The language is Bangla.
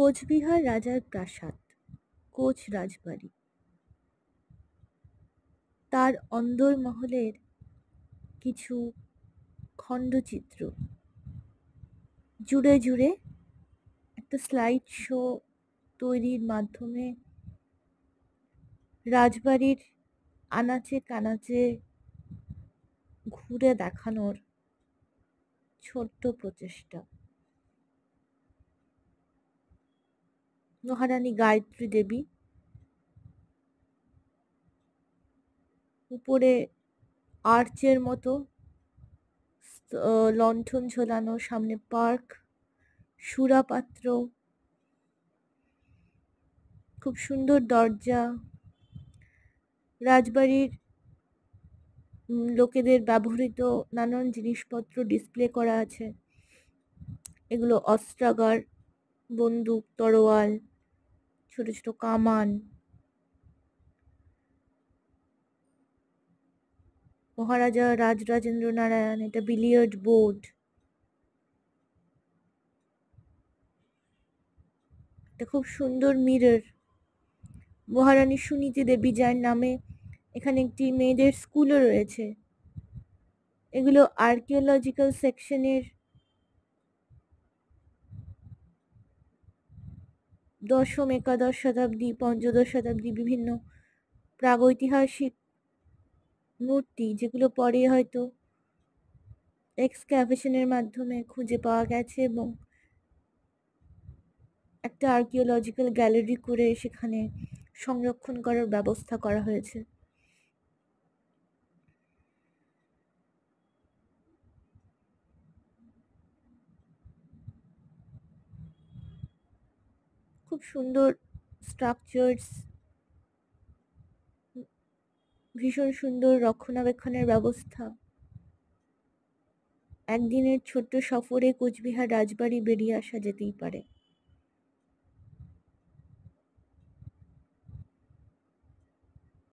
কোচবিহার রাজার প্রাসাদ, কোচ রাজবাড়ি, তার অন্দরমহলের কিছু খণ্ডচিত্র জুড়ে জুড়ে একটা স্লাইড শো তৈরির মাধ্যমে রাজবাড়ির আনাচে কানাচে ঘুরে দেখানোর ছোট্ট প্রচেষ্টা। মহারানী গায়ত্রী দেবী, উপরে আর্চের মতো লণ্ঠন ঝোলানো, সামনে পার্ক, সুরাপাত্র, খুব সুন্দর দরজা, রাজবাড়ির লোকেদের ব্যবহৃত নানান জিনিসপত্র ডিসপ্লে করা আছে। এগুলো অস্ত্রাগার, বন্দুক, তরোয়াল, ছোট ছোট কামান। মহারাজা রাজরাজেন্দ্র নারায়ণ, এটা বিলিয়ার্ড বোর্ড, এটা খুব সুন্দর মিরর। মহারানী সুনীতি দেবী, যার নামে এখানে একটি মেয়েদের স্কুলও রয়েছে। এগুলো আর্কিওলজিক্যাল সেকশনের দশম, একাদশ শতাব্দী, পঞ্চদশ শতাব্দী বিভিন্ন প্রাগৈতিহাসিক মূর্তি, যেগুলো পরে হয়তো এক্সক্যাভেশনের মাধ্যমে খুঁজে পাওয়া গেছে এবং একটা আর্কিওলজিক্যাল গ্যালারি করে সেখানে সংরক্ষণ করার ব্যবস্থা করা হয়েছে। খুব সুন্দর স্ট্রাকচারস, ভীষণ সুন্দর রক্ষণাবেক্ষণের ব্যবস্থা। একদিনের ছোট্ট সফরে কোচবিহার রাজবাড়ি বেরিয়ে আসা যেতেই পারে।